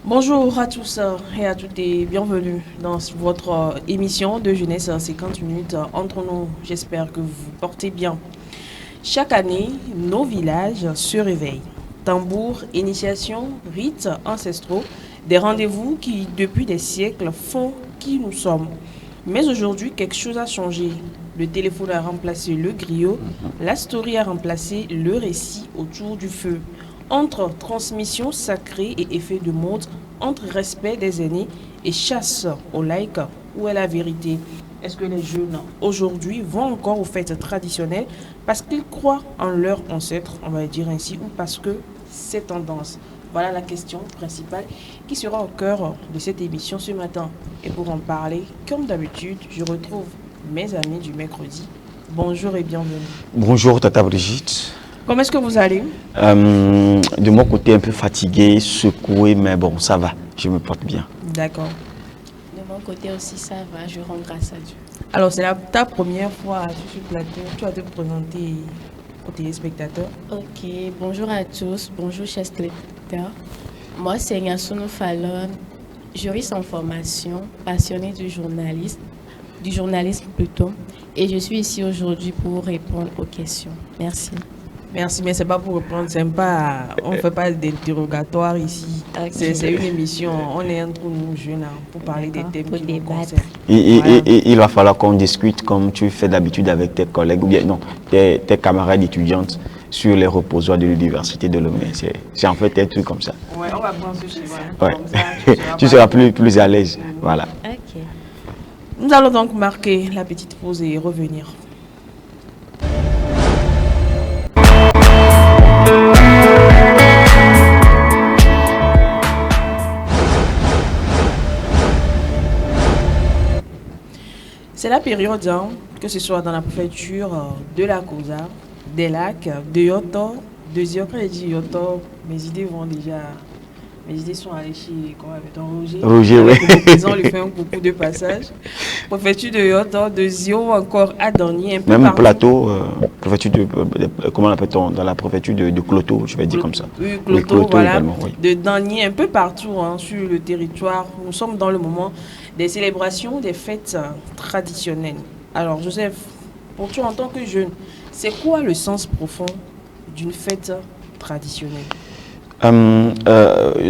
Bonjour à tous et à toutes et bienvenue dans votre émission de jeunesse 50 minutes entre nous. J'espère que vous vous portez bien. Chaque année, nos villages se réveillent. Tambours, initiations, rites ancestraux, des rendez-vous qui, depuis des siècles, font qui nous sommes. Mais aujourd'hui, quelque chose a changé. Le téléphone a remplacé le griot, la story a remplacé le récit autour du feu. Entre transmission sacrée et effet de mode, entre respect des aînés et chasse au like, où est la vérité? Est-ce que les jeunes aujourd'hui vont encore aux fêtes traditionnelles parce qu'ils croient en leurs ancêtres, on va dire ainsi, ou parce que c'est tendance? Voilà la question principale qui sera au cœur de cette émission ce matin. Et pour en parler, comme d'habitude, je retrouve mes amis du mercredi. Bonjour et bienvenue. Bonjour Tata Brigitte. Comment est-ce que vous allez? De mon côté, un peu fatigué, secoué, mais bon, ça va, je me porte bien. D'accord. De mon côté aussi, ça va, je rends grâce à Dieu. Alors, c'est ta première fois sur ce plateau. Tu vas te présenter aux téléspectateurs. Ok, bonjour à tous, bonjour chers téléspectateurs. Moi, c'est Nyassono Fallon, juriste en formation, passionnée du journalisme plutôt, et je suis ici aujourd'hui pour répondre aux questions. Merci. Merci, mais c'est pas pour reprendre, c'est pas, on ne fait pas d'interrogatoire ici. Ok. C'est une émission, on est entre nous jeunes pour parler des D'accord, thèmes pour qui nous débattre. concernent. Voilà. Il va falloir qu'on discute comme tu fais d'habitude avec tes collègues, ou bien non, tes camarades étudiantes sur les reposoirs de l'université de Lomé. C'est en fait un truc comme ça. Ouais, on va prendre ce schéma. Ouais. Comme ça, Tu seras plus à l'aise. Voilà. Ok. Nous allons donc marquer la petite pause et revenir. C'est la période, que ce soit dans la préfecture de la Causa, des lacs, de Yoto, de Zio. Quand je dis Yoto, mes idées sont allées chez, comment appelle-t-on, Roger. Roger, Avec oui. le président, on lui fait un coucou de passage. Préfecture de Yoto, de Zio, encore à Dornier, un peu Même partout. plateau, préfecture comment l'appelle-t-on, dans la préfecture de Cloto, je vais dire comme ça. Oui, Oui, Cloto, voilà. également, oui. De Dornier, un peu partout sur le territoire. Nous sommes dans le moment des célébrations, des fêtes traditionnelles. Alors, Joseph, pour toi en tant que jeune, c'est quoi le sens profond d'une fête traditionnelle?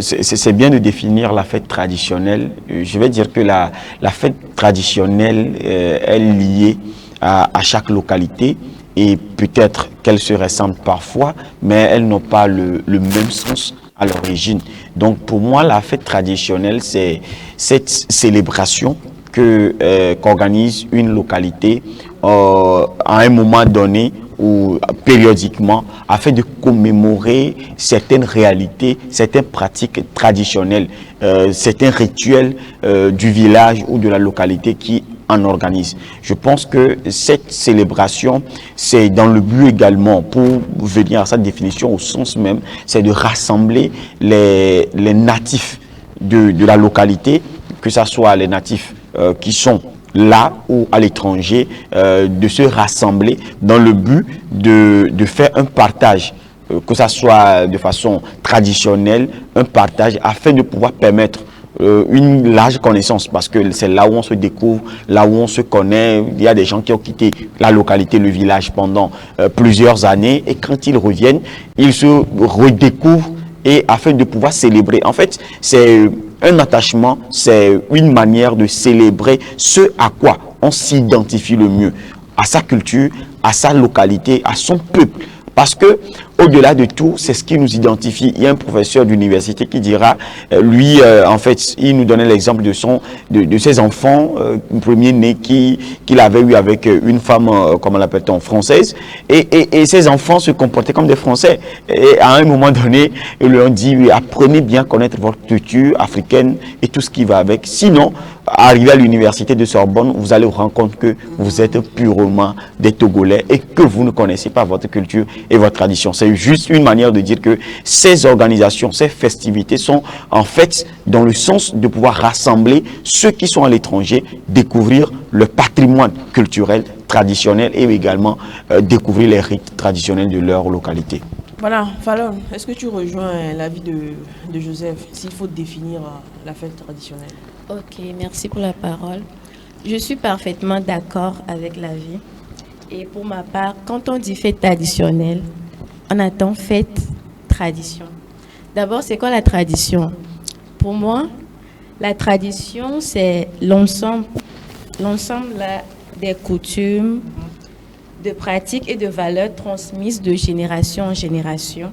C'est bien de définir la fête traditionnelle. Je vais dire que la fête traditionnelle est liée à chaque localité et peut-être qu'elle se ressemble parfois, mais elles n'ont pas le même sens à l'origine. Donc pour moi, la fête traditionnelle, c'est cette célébration qu'organise une localité à un moment donné ou périodiquement afin de commémorer certaines réalités, certaines pratiques traditionnelles, certains rituels du village ou de la localité qui en organise. Je pense que cette célébration, c'est dans le but également, pour venir à sa définition au sens même, c'est de rassembler les natifs de la localité, que ce soit les natifs qui sont là ou à l'étranger, de se rassembler dans le but de faire un partage, que ce soit de façon traditionnelle, un partage afin de pouvoir permettre une large connaissance, parce que c'est là où on se découvre, là où on se connaît. Il y a des gens qui ont quitté la localité, le village pendant plusieurs années, et quand ils reviennent, ils se redécouvrent et afin de pouvoir célébrer. En fait, c'est un attachement, c'est une manière de célébrer ce à quoi on s'identifie le mieux, à sa culture, à sa localité, à son peuple. Parce que, au-delà de tout, c'est ce qui nous identifie. Il y a un professeur d'université qui dira, lui, en fait, il nous donnait l'exemple de ses enfants, premier-né qu'il avait eu avec une femme, comment l'appelle-t-on, française. Et ses enfants se comportaient comme des Français. Et à un moment donné, ils leur ont dit, oui, apprenez bien à connaître votre culture africaine et tout ce qui va avec. Sinon, arrivé à l'université de Sorbonne, vous allez vous rendre compte que vous êtes purement des Togolais et que vous ne connaissez pas votre culture et votre tradition. C'est juste une manière de dire que ces organisations, ces festivités sont en fait dans le sens de pouvoir rassembler ceux qui sont à l'étranger, découvrir le patrimoine culturel traditionnel et également découvrir les rites traditionnels de leur localité. Voilà, Fallon, est-ce que tu rejoins l'avis de Joseph s'il faut définir la fête traditionnelle? Ok, merci pour la parole. Je suis parfaitement d'accord avec l'avis. Et pour ma part, quand on dit fête traditionnelle, on attend fête tradition. D'abord, c'est quoi la tradition? Pour moi, la tradition, c'est l'ensemble là, des coutumes, de pratiques et de valeurs transmises de génération en génération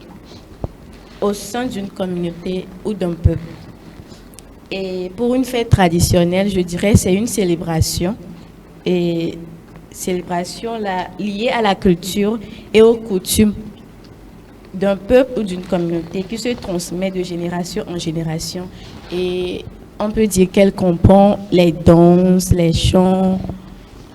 au sein d'une communauté ou d'un peuple. Et pour une fête traditionnelle, je dirais c'est une célébration, et célébration là, liée à la culture et aux coutumes d'un peuple ou d'une communauté qui se transmet de génération en génération. Et on peut dire qu'elle comprend les danses, les chants,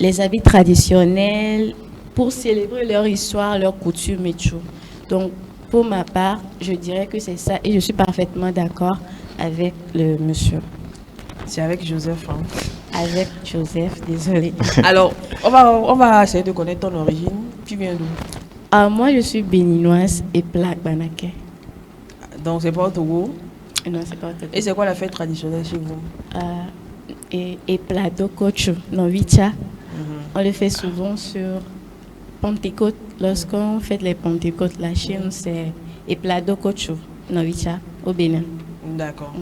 les habits traditionnels pour célébrer leur histoire, leurs coutumes et tout. Donc, pour ma part, je dirais que c'est ça et je suis parfaitement d'accord avec le monsieur. C'est avec Joseph. Hein. Avec Joseph, désolé. Alors, on va essayer de connaître ton origine. Tu viens d'où? Moi, je suis béninoise et plaque Banaké. Donc, c'est pas au Togo? Non, c'est pas au Togo. Et c'est quoi la fête traditionnelle chez vous? Et plateau coach, non, Vicha. On le fait souvent sur Pentecôte. Lorsqu'on fait les Pentecôtes, la Chine, c'est et plateau coach, non, Vicha, au Bénin. D'accord.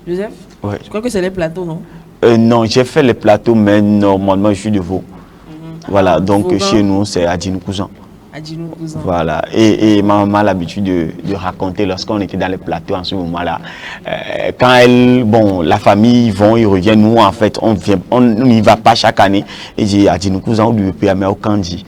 Joseph? Ouais. Je crois que c'est les plateaux, non? Non, j'ai fait les plateaux, mais normalement, je suis de Vaud. Voilà, donc Vaughan. chez nous, c'est Adjinou Cousin. Adjinou Cousin. Voilà, et ma maman a l'habitude de raconter lorsqu'on était dans les plateaux en ce moment-là. Quand la famille vont, ils reviennent, nous en fait, on n'y va pas chaque année. Et j'ai Adjinou Cousin, on lui permet au Kandi.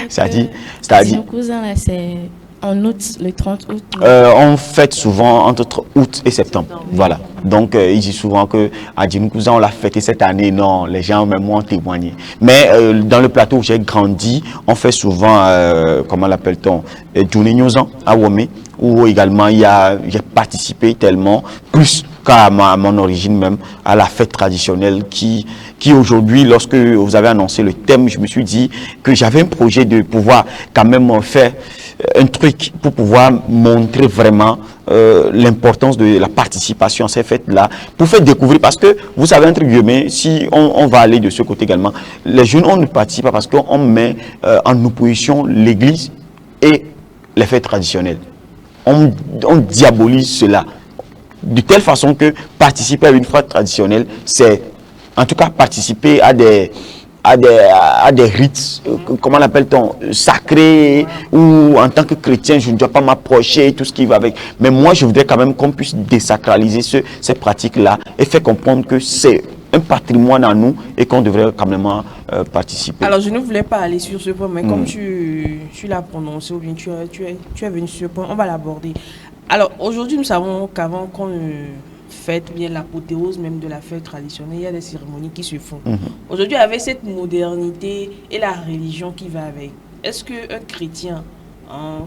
C'est-à-dire. Adjinou Cousin, là, c'est en août, le 30 août. On fête souvent entre août et septembre. Voilà. Donc, il dit souvent que Adjinou Cousin, on l'a fêté cette année. Non, les gens, même moi, ont témoigné. Mais dans le plateau où j'ai grandi, on fait souvent, comment l'appelle-t-on, Djouni Nyozan à Womé, où également j'ai participé tellement, plus qu'à mon origine même, à la fête traditionnelle qui aujourd'hui, lorsque vous avez annoncé le thème, je me suis dit que j'avais un projet de pouvoir quand même faire un truc pour pouvoir montrer vraiment l'importance de la participation à ces fêtes-là, pour faire découvrir, parce que vous savez, entre guillemets, si on va aller de ce côté également, les jeunes, on ne participe pas parce qu'on met en opposition l'église et les fêtes traditionnelles. On diabolise cela de telle façon que participer à une fête traditionnelle, c'est en tout cas participer à des rites, comment l'appelle-t-on, sacrés, ou en tant que chrétien, je ne dois pas m'approcher, tout ce qui va avec. Mais moi, je voudrais quand même qu'on puisse désacraliser ces pratiques-là et faire comprendre que c'est un patrimoine à nous et qu'on devrait quand même participer. Alors, je ne voulais pas aller sur ce point, mais comme tu l'as prononcé, ou bien tu es venu sur ce point, on va l'aborder. Alors, aujourd'hui, nous savons qu'avant qu'on fête, bien l'apothéose même de la fête traditionnelle, il y a des cérémonies qui se font. Aujourd'hui, avec cette modernité et la religion qui va avec, est-ce qu'un chrétien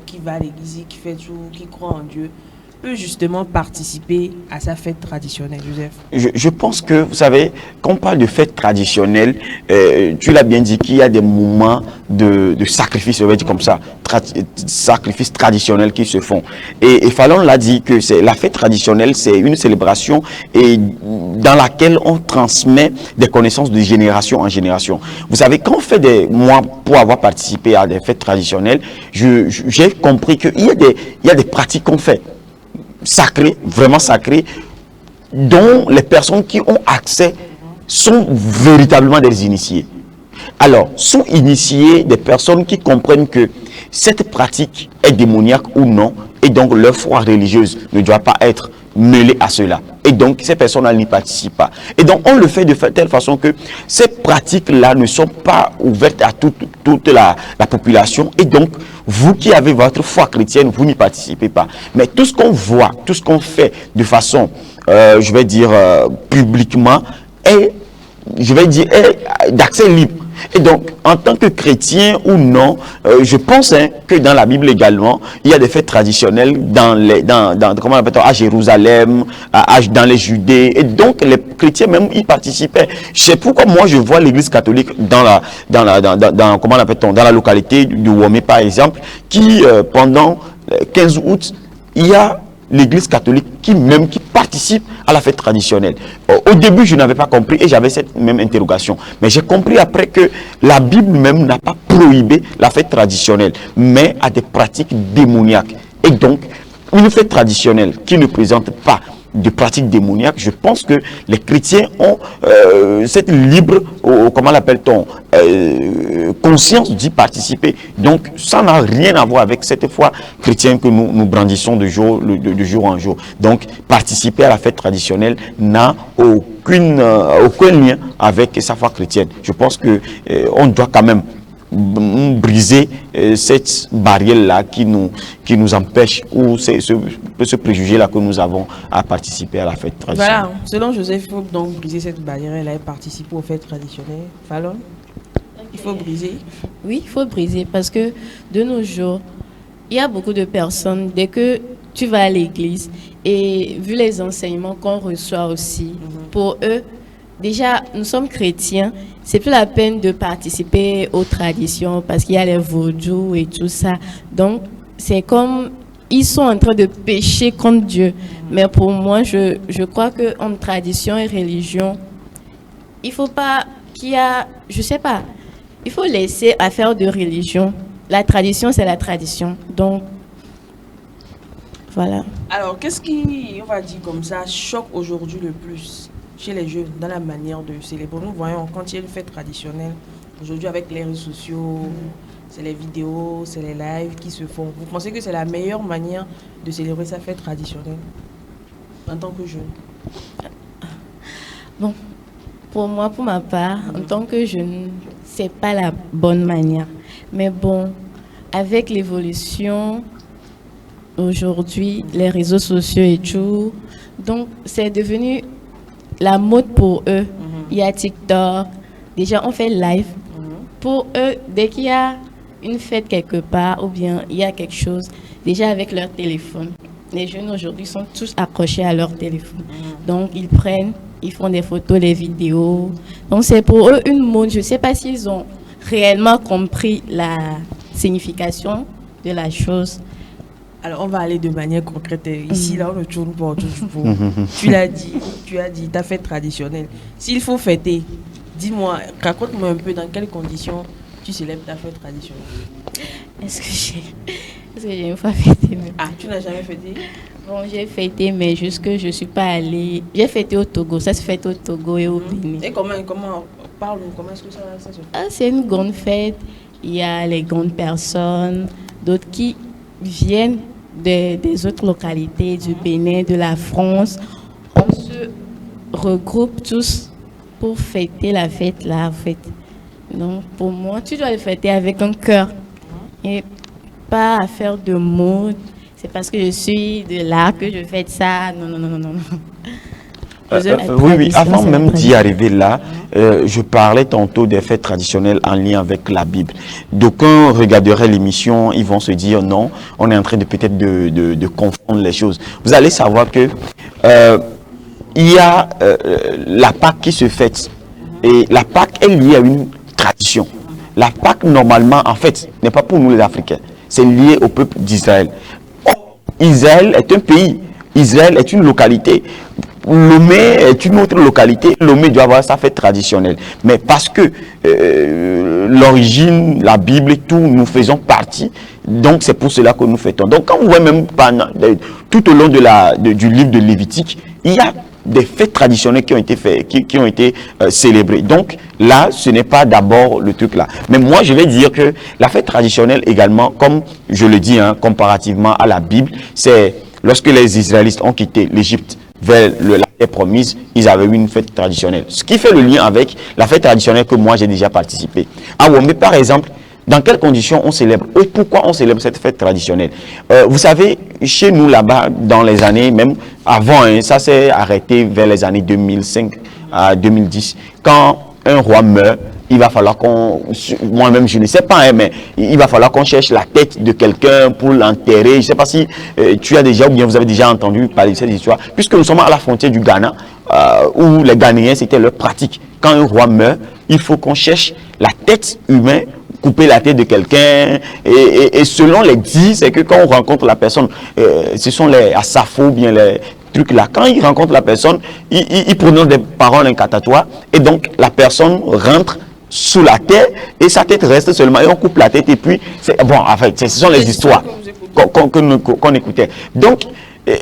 qui va à l'église, qui fait tout, qui croit en Dieu, peut justement participer à sa fête traditionnelle, Joseph? Je pense que, vous savez, quand on parle de fête traditionnelle, tu l'as bien dit qu'il y a des moments de sacrifice, on va dire comme ça, sacrifices traditionnels qui se font. Et Fallon l'a dit que la fête traditionnelle, c'est une célébration et dans laquelle on transmet des connaissances de génération en génération. Vous savez, quand on fait moi, pour avoir participé à des fêtes traditionnelles, j'ai compris qu'il y a des pratiques qu'on fait sacrés, vraiment sacrés, dont les personnes qui ont accès sont véritablement des initiés. Alors, sont initiés des personnes qui comprennent que cette pratique est démoniaque ou non, et donc leur foi religieuse ne doit pas être mêlée à cela. Et donc, ces personnes-là n'y participent pas. Et donc, on le fait de telle façon que ces pratiques-là ne sont pas ouvertes à toute la population. Et donc, vous qui avez votre foi chrétienne, vous n'y participez pas. Mais tout ce qu'on voit, tout ce qu'on fait de façon, je vais dire, publiquement, est d'accès libre. Et donc, en tant que chrétien ou non, je pense que dans la Bible également, il y a des fêtes traditionnelles comment on appelle, à Jérusalem, dans les Judées. Et donc, les chrétiens même y participaient. C'est pourquoi moi, je vois l'église catholique dans comment on appelle, dans la localité du Womé, par exemple, qui, pendant 15 août, il y a l'Église catholique qui participe à la fête traditionnelle. Au début, je n'avais pas compris et j'avais cette même interrogation. Mais j'ai compris après que la Bible même n'a pas prohibé la fête traditionnelle, mais à des pratiques démoniaques. Et donc, une fête traditionnelle qui ne présente pas de pratiques démoniaques, je pense que les chrétiens ont cette libre, comment l'appelle-t-on, conscience d'y participer. Donc, ça n'a rien à voir avec cette foi chrétienne que nous brandissons de jour en jour. Donc, participer à la fête traditionnelle n'a aucun lien avec sa foi chrétienne. Je pense que on doit quand même briser cette barrière-là qui nous empêche, ou ce préjugé-là que nous avons à participer à la fête traditionnelle. Voilà, selon Joseph, il faut donc briser cette barrière-là et participer aux fêtes traditionnelles. Fallon, il faut briser. Oui, il faut briser parce que de nos jours, il y a beaucoup de personnes, dès que tu vas à l'église et vu les enseignements qu'on reçoit aussi, pour eux, déjà, nous sommes chrétiens, c'est plus la peine de participer aux traditions parce qu'il y a les vaudous et tout ça. Donc, c'est comme, ils sont en train de pécher contre Dieu. Mais pour moi, je crois qu'entre tradition et religion, il faut pas qu'il y a, je sais pas, il faut laisser affaire de religion. La tradition, c'est la tradition. Donc, voilà. Alors, qu'est-ce qui, on va dire comme ça, choque aujourd'hui le plus chez les jeunes dans la manière de célébrer? Nous voyons quand il y a une fête traditionnelle, aujourd'hui avec les réseaux sociaux, c'est les vidéos, c'est les lives qui se font. Vous pensez que c'est la meilleure manière de célébrer sa fête traditionnelle en tant que jeune? Bon, pour moi, pour ma part, en tant que jeune, c'est pas la bonne manière. Mais bon, avec l'évolution, aujourd'hui, les réseaux sociaux et tout, donc c'est devenu la mode pour eux. Il y a TikTok, déjà on fait live. Pour eux, dès qu'il y a une fête quelque part ou bien il y a quelque chose, déjà avec leur téléphone. Les jeunes aujourd'hui sont tous accrochés à leur téléphone. Donc ils prennent, ils font des photos, des vidéos. Donc c'est pour eux une mode. Je ne sais pas s'ils ont réellement compris la signification de la chose. Alors, on va aller de manière concrète. Ici, là, on ne tourne pas autour du pot. Tu as dit ta fête traditionnelle. S'il faut fêter, dis-moi, raconte-moi un peu dans quelles conditions tu célèbres ta fête traditionnelle. Est-ce que j'ai une fois fêté même? Ah, tu n'as jamais fêté? Bon, j'ai fêté, mais jusque je ne suis pas allée. J'ai fêté au Togo. Ça se fête au Togo et au Bénin. Et comment parle-nous, comment est-ce que ça se fait? Ah, c'est une grande fête. Il y a les grandes personnes, d'autres qui viennent des autres localités, du Bénin, de la France. On se regroupe tous pour fêter la fête là, en fait. Donc, pour moi, tu dois le fêter avec un cœur et pas à faire de mots. C'est parce que je suis de là que je fête ça. Non. Oui, avant même d'y arriver là, je parlais tantôt des fêtes traditionnelles en lien avec la Bible. D'aucuns regarderaient l'émission, ils vont se dire non, on est en train de peut-être de confondre les choses. Vous allez savoir que il y a la Pâque qui se fête, et la Pâque est liée à une tradition. La Pâque, normalement, en fait, n'est pas pour nous les Africains, c'est lié au peuple d'Israël. Israël est un pays, Israël est une localité. Lomé est une autre localité. Lomé doit avoir sa fête traditionnelle. Mais parce que l'origine, la Bible et tout, nous faisons partie. Donc c'est pour cela que nous fêtons. Donc quand vous voyez même tout au long du livre de Lévitique, il y a des fêtes traditionnelles qui ont été faites, qui ont été célébrées. Donc là, ce n'est pas d'abord le truc là. Mais moi, je vais dire que la fête traditionnelle également, comme je le dis, comparativement à la Bible, c'est lorsque les Israélites ont quitté l'Égypte vers la terre promise, ils avaient eu une fête traditionnelle. Ce qui fait le lien avec la fête traditionnelle que moi j'ai déjà participé. Ah ouais, mais par exemple, dans quelles conditions on célèbre et pourquoi on célèbre cette fête traditionnelle? Vous savez, chez nous là-bas, dans les années, même avant, ça s'est arrêté vers les années 2005 à 2010, quand un roi meurt, il va falloir qu'on, moi-même je ne sais pas, mais il va falloir qu'on cherche la tête de quelqu'un pour l'enterrer. Je ne sais pas si tu as déjà ou bien vous avez déjà entendu parler de cette histoire, puisque nous sommes à la frontière du Ghana, où les Ghanéens, c'était leur pratique. Quand un roi meurt, il faut qu'on cherche la tête humaine couper la tête de quelqu'un. Et selon les dits, c'est que quand on rencontre la personne, ce sont les Asafo, bien les trucs là. Quand il rencontre la personne, il prononce des paroles incantatoires. Et donc, la personne rentre sous la terre et sa tête reste seulement. Et on coupe la tête et puis, bon, en fait, ce sont les histoires qu'on écoutait. Donc,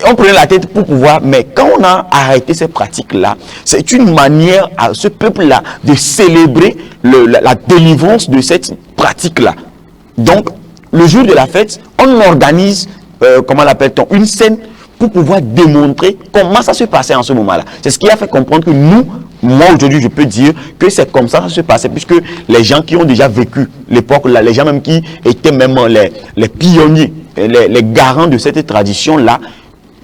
on prenait la tête pour pouvoir, mais quand on a arrêté ces pratiques-là, c'est une manière à ce peuple-là de célébrer la délivrance de cette pratique-là. Donc, le jour de la fête, on organise, comment l'appelle-t-on, une scène pour pouvoir démontrer comment ça se passait en ce moment-là. C'est ce qui a fait comprendre que nous, moi aujourd'hui, je peux dire que c'est comme ça que ça se passait, puisque les gens qui ont déjà vécu l'époque-là, les gens même qui étaient même les pionniers, les garants de cette tradition-là,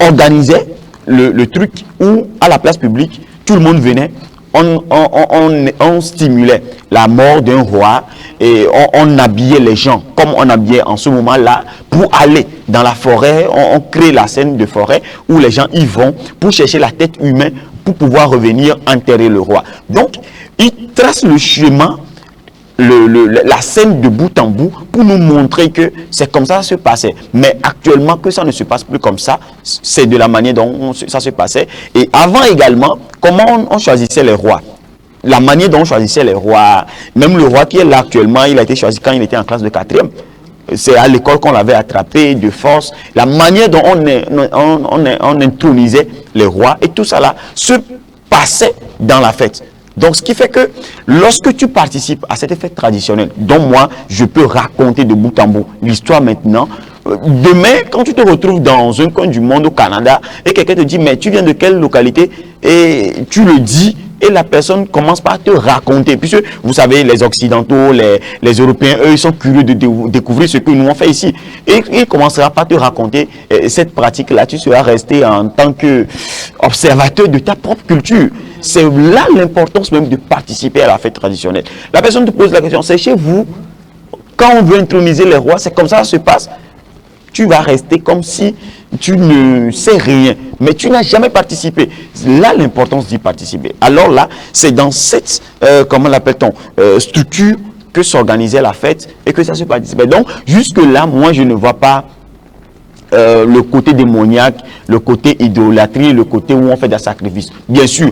organisait le truc où, à la place publique, tout le monde venait, on stimulait la mort d'un roi et on habillait les gens comme on habillait en ce moment-là pour aller dans la forêt. On crée la scène de forêt où les gens y vont pour chercher la tête humaine pour pouvoir revenir enterrer le roi. Donc, ils tracent le chemin, la scène de bout en bout pour nous montrer que c'est comme ça que ça se passait. Mais actuellement que ça ne se passe plus comme ça, c'est de la manière dont ça se passait. Et avant également, comment on choisissait les rois. La manière dont on choisissait les rois, même le roi qui est là actuellement, il a été choisi quand il était en classe de 4e. C'est à l'école qu'on l'avait attrapé de force. La manière dont on intronisait les rois et tout ça là se passait dans la fête. Donc, ce qui fait que lorsque tu participes à cette fête traditionnelle, dont moi, je peux raconter de bout en bout l'histoire maintenant, demain, quand tu te retrouves dans un coin du monde au Canada et quelqu'un te dit, mais tu viens de quelle localité? Et tu le dis, et la personne commence par te raconter. Puisque, vous savez, les Occidentaux, les Européens, eux, ils sont curieux de découvrir ce que nous on fait ici. Et il commencera par te raconter cette pratique-là. Tu seras resté en tant qu'observateur de ta propre culture. C'est là l'importance même de participer à la fête traditionnelle. La personne te pose la question, c'est chez vous, quand on veut introniser les rois, c'est comme ça que ça se passe. Tu vas rester comme si tu ne sais rien, mais tu n'as jamais participé. Là, l'importance d'y participer. Alors là, c'est dans cette, comment l'appelle-t-on, structure que s'organisait la fête et que ça se participait. Donc, jusque-là, moi, je ne vois pas le côté démoniaque, le côté idolâtrie, le côté où on fait des sacrifices. Bien sûr,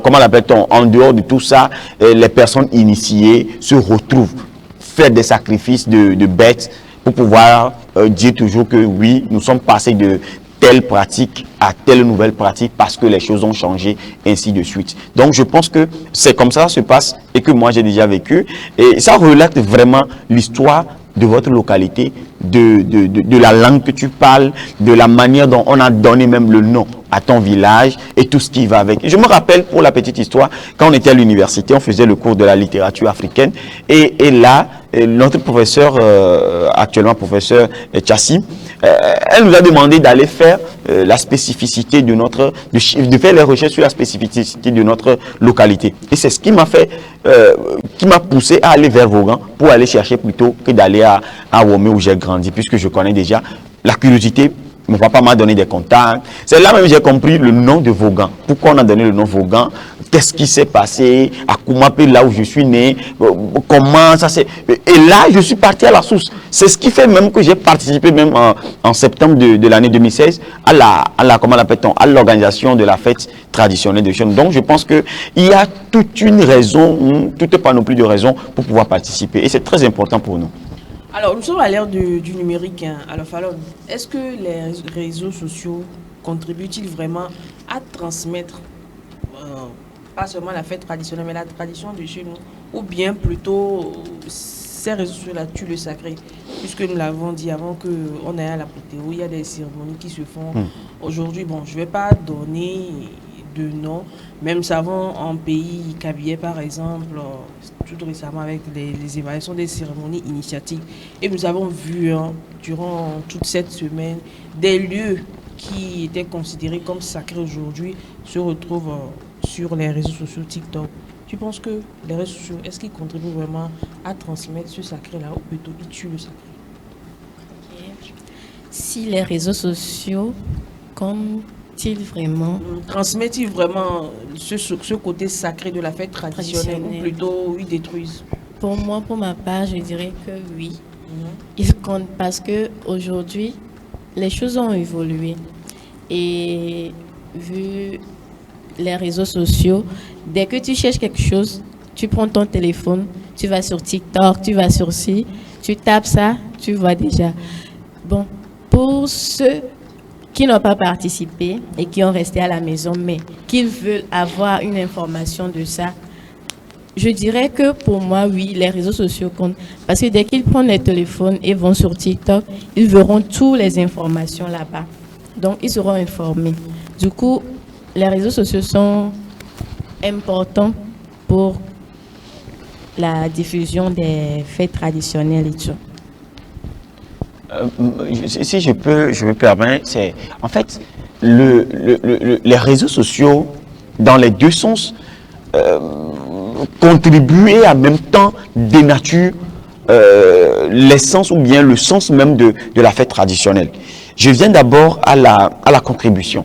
comment l'appelle-t-on, en dehors de tout ça, les personnes initiées se retrouvent, faire des sacrifices de bêtes pour pouvoir dire toujours que oui, nous sommes passés de telle pratique à telle nouvelle pratique parce que les choses ont changé, ainsi de suite. Donc, je pense que c'est comme ça que ça se passe et que moi, j'ai déjà vécu. Et ça relate vraiment l'histoire de votre localité, de la langue que tu parles, de la manière dont on a donné même le nom à ton village et tout ce qui va avec. Je me rappelle, pour la petite histoire, quand on était à l'université, on faisait le cours de la littérature africaine et là, notre professeur, actuellement professeur Chassim, elle nous a demandé d'aller faire la spécificité de notre, de faire les recherches sur la spécificité de notre localité. Et c'est ce qui m'a fait, qui m'a poussé à aller vers Vaughan pour aller chercher plutôt que d'aller à Womé où j'ai grandi, puisque je connais déjà la curiosité. Mon papa m'a donné des contacts. C'est là même que j'ai compris le nom de Vaughan. Pourquoi on a donné le nom Vaughan? Qu'est-ce qui s'est passé? À Koumape, là où je suis né? Comment ça s'est... Et là, je suis parti à la source. C'est ce qui fait même que j'ai participé même en septembre de l'année 2016 à l'organisation de la fête traditionnelle de Chine. Donc, je pense qu'il y a toute une raison, toute une panoplie de raisons pour pouvoir participer. Et c'est très important pour nous. Alors, nous sommes à l'ère du numérique, hein. Alors, Fallon, est-ce que les réseaux sociaux contribuent-ils vraiment à transmettre pas seulement la fête traditionnelle, mais la tradition de chez nous, ou bien plutôt ces réseaux sociaux-là tuent le sacré? Puisque nous l'avons dit avant qu'on est à la Potéo, il y a des cérémonies qui se font. Aujourd'hui, bon, je ne vais pas donner de nom, mais nous savons en pays Kabylie, par exemple, tout récemment avec les évaluations des cérémonies initiatiques. Et nous avons vu durant toute cette semaine des lieux qui étaient considérés comme sacrés aujourd'hui se retrouvent sur les réseaux sociaux TikTok. Tu penses que les réseaux sociaux, est-ce qu'ils contribuent vraiment à transmettre ce sacré-là ou plutôt ils tuent le sacré? Si les réseaux sociaux, transmettent-ils vraiment ce côté sacré de la fête traditionnelle ou plutôt ils détruisent? Pour moi, pour ma part, je dirais que oui. Il compte parce que aujourd'hui, les choses ont évolué. Et vu les réseaux sociaux, dès que tu cherches quelque chose, tu prends ton téléphone, tu vas sur TikTok, tu vas sur tu tapes ça, tu vois déjà. Bon, pour ceux qui n'ont pas participé et qui ont resté à la maison, mais qui veulent avoir une information de ça, je dirais que pour moi, oui, les réseaux sociaux comptent. Parce que dès qu'ils prennent les téléphones et vont sur TikTok, ils verront toutes les informations là-bas. Donc, ils seront informés. Du coup, les réseaux sociaux sont importants pour la diffusion des fêtes traditionnelles et tout. Si je me permets, c'est en fait les réseaux sociaux, dans les deux sens, contribuent et en même temps dénaturent l'essence ou bien le sens même de la fête traditionnelle. Je viens d'abord à la contribution.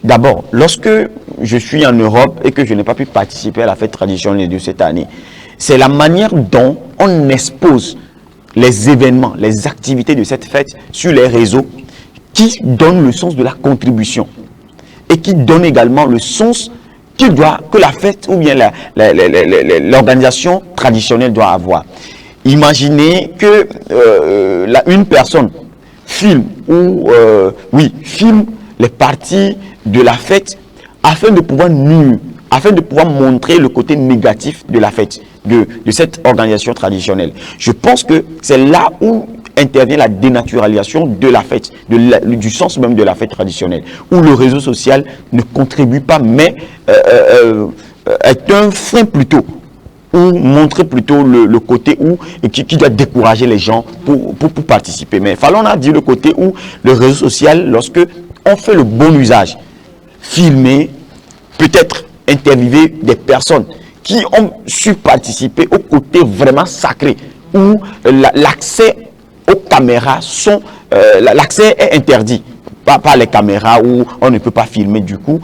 D'abord, lorsque je suis en Europe et que je n'ai pas pu participer à la fête traditionnelle de cette année, c'est la manière dont on expose les événements, les activités de cette fête sur les réseaux qui donne le sens de la contribution et qui donne également le sens que la fête ou bien l'organisation traditionnelle doit avoir. Imaginez que une personne filme filme les parties de la fête afin de pouvoir montrer le côté négatif de la fête, de cette organisation traditionnelle. Je pense que c'est là où intervient la dénaturalisation de la fête, du sens même de la fête traditionnelle, où le réseau social ne contribue pas, mais est un frein plutôt, ou montrer plutôt le côté qui doit décourager les gens pour participer. Mais on a dit le côté où le réseau social, lorsque on fait le bon usage, filmer, peut-être interviewer des personnes qui ont su participer au côté vraiment sacré, où l'accès aux caméras l'accès est interdit. Pas les caméras où on ne peut pas filmer du coup.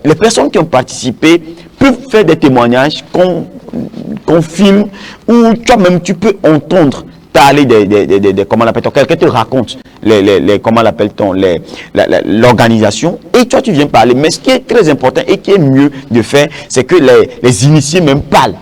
Les personnes qui ont participé peuvent faire des témoignages qu'on filme, où toi-même tu peux entendre parler comment l'appelle-t-on, quelqu'un te raconte comment l'appelle-t-on, l'organisation, et toi tu viens parler. Mais ce qui est très important et qui est mieux de faire, c'est que les initiés même parlent.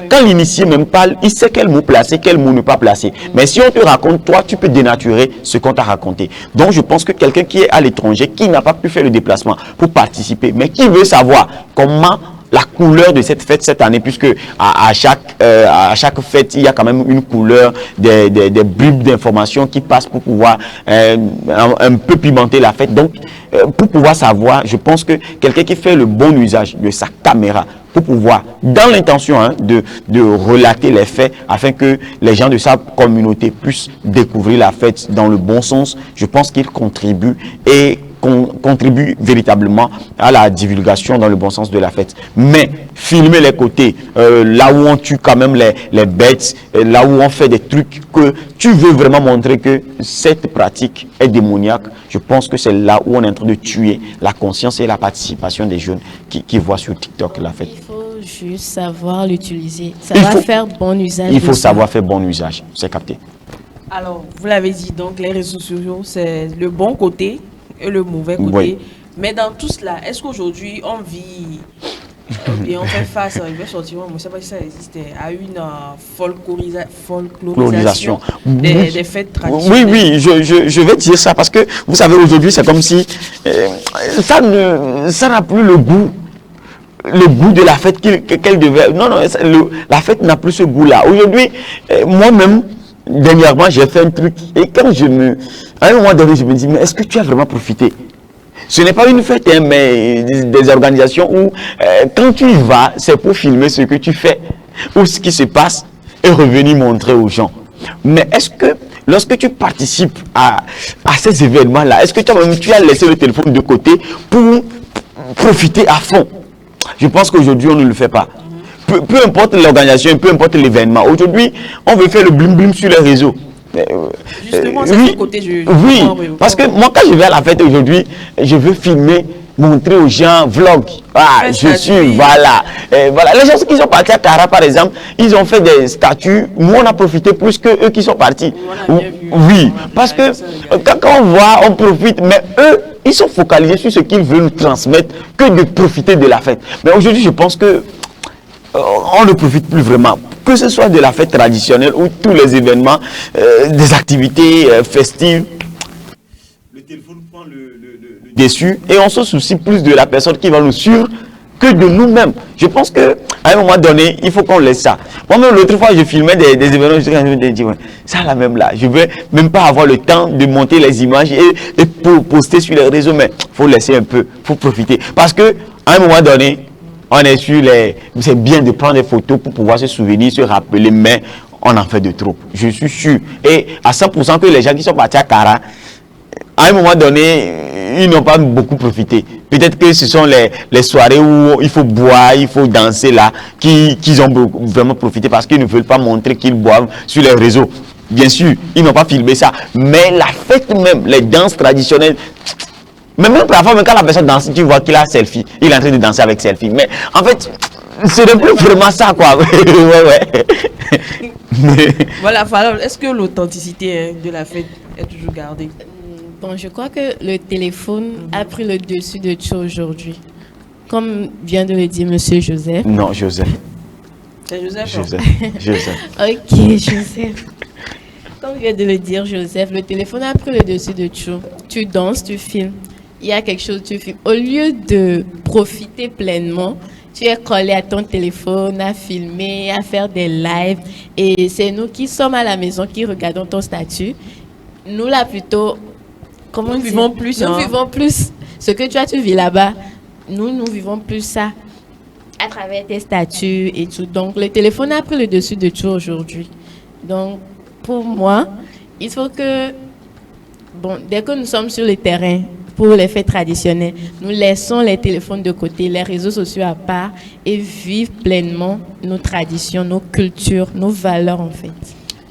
Quand l'initié même parle, il sait quel mot placer, quel mot ne pas placer. Mais si on te raconte, toi, tu peux dénaturer ce qu'on t'a raconté. Donc, je pense que quelqu'un qui est à l'étranger, qui n'a pas pu faire le déplacement pour participer, mais qui veut savoir comment la couleur de cette fête cette année, puisque à chaque fête, il y a quand même une couleur, des bribes d'informations qui passent pour pouvoir un peu pimenter la fête. Donc, pour pouvoir savoir, je pense que quelqu'un qui fait le bon usage de sa caméra, pour pouvoir, dans l'intention de relater les faits, afin que les gens de sa communauté puissent découvrir la fête dans le bon sens, je pense qu'il contribue et contribue véritablement à la divulgation dans le bon sens de la fête. Mais filmer les côtés, là où on tue quand même les bêtes, là où on fait des trucs que tu veux vraiment montrer que cette pratique est démoniaque, je pense que c'est là où on est en train de tuer la conscience et la participation des jeunes qui voient sur TikTok la fête. Il faut juste savoir l'utiliser, faire bon usage. Il faut savoir faire bon usage, c'est capté. Alors, vous l'avez dit, donc les réseaux sociaux, c'est le bon côté et le mauvais côté. Oui. Mais dans tout cela, est-ce qu'aujourd'hui on vit et on fait face, il va sortir, je ne sais pas si ça existait, à une folklorisation des fêtes traditionnelles? Oui, je vais dire ça parce que vous savez, aujourd'hui, c'est comme si ça n'a plus le goût de la fête qu'elle devait. Non, la fête n'a plus ce goût-là. Aujourd'hui, moi-même, dernièrement, j'ai fait un truc et à un moment donné, je me dis, mais est-ce que tu as vraiment profité? Ce n'est pas une fête, mais des organisations où quand tu y vas, c'est pour filmer ce que tu fais ou ce qui se passe et revenir montrer aux gens. Mais est-ce que lorsque tu participes à ces événements-là, est-ce que toi-même tu as laissé le téléphone de côté pour profiter à fond? Je pense qu'aujourd'hui, on ne le fait pas. Peu importe l'organisation, peu importe l'événement. Aujourd'hui, on veut faire le blim-blim sur les réseaux. Justement, c'est oui, ce côté oui, parce que moi, quand je vais à la fête aujourd'hui, je veux filmer montrer aux gens, vlog, ah, je suis, voilà. Voilà. Les gens qui sont partis à Kara, par exemple, ils ont fait des statuts. Nous, on a profité plus que eux qui sont partis. Oui, parce que quand on voit, on profite, mais eux, ils sont focalisés sur ce qu'ils veulent nous transmettre que de profiter de la fête. Mais aujourd'hui, je pense que on ne profite plus vraiment. Que ce soit de la fête traditionnelle ou tous les événements, des activités festives. Le téléphone prend le dessus et on se soucie plus de la personne qui va nous suivre que de nous-mêmes. Je pense qu'à un moment donné, il faut qu'on laisse ça. Moi-même, l'autre fois, je filmais des événements, je me dis, ouais, ça là même là, je ne vais même pas avoir le temps de monter les images et pour poster sur les réseaux, mais il faut laisser un peu, il faut profiter. Parce qu'à un moment donné, on est sur les... C'est bien de prendre des photos pour pouvoir se souvenir, se rappeler, mais on en fait de trop. Je suis sûr. Et à 100% que les gens qui sont partis à Kara, à un moment donné, ils n'ont pas beaucoup profité. Peut-être que ce sont les soirées où il faut boire, il faut danser là, qu'ils ont vraiment profité parce qu'ils ne veulent pas montrer qu'ils boivent sur les réseaux. Bien sûr, ils n'ont pas filmé ça. Mais la fête même, les danses traditionnelles... Mais même parfois, quand la personne danse, tu vois qu'il a selfie. Il est en train de danser avec selfie. Mais en fait, ce n'est plus vraiment ça, quoi. Voilà, Falon, est-ce que l'authenticité de la fête est toujours gardée? Bon, je crois que le téléphone a pris le dessus de tout aujourd'hui. Comme vient de le dire Monsieur Joseph. Non, Joseph. C'est Joseph. Joseph. Ok, Joseph. Comme vient de le dire Joseph, le téléphone a pris le dessus de tout. Tu danses, tu filmes. Il y a quelque chose, tu filmes. Au lieu de profiter pleinement, tu es collé à ton téléphone, à filmer, à faire des lives. Et c'est nous qui sommes à la maison, qui regardons ton statut. Nous, là, plutôt... Comment nous vivons plus. Nous vivons plus. Ce que tu vis là-bas, nous vivons plus ça à travers tes statuts et tout. Donc, le téléphone a pris le dessus de tout aujourd'hui. Donc, pour moi, il faut que, bon, dès que nous sommes sur le terrain pour les fêtes traditionnelles, nous laissons les téléphones de côté, les réseaux sociaux à part et vivre pleinement nos traditions, nos cultures, nos valeurs en fait.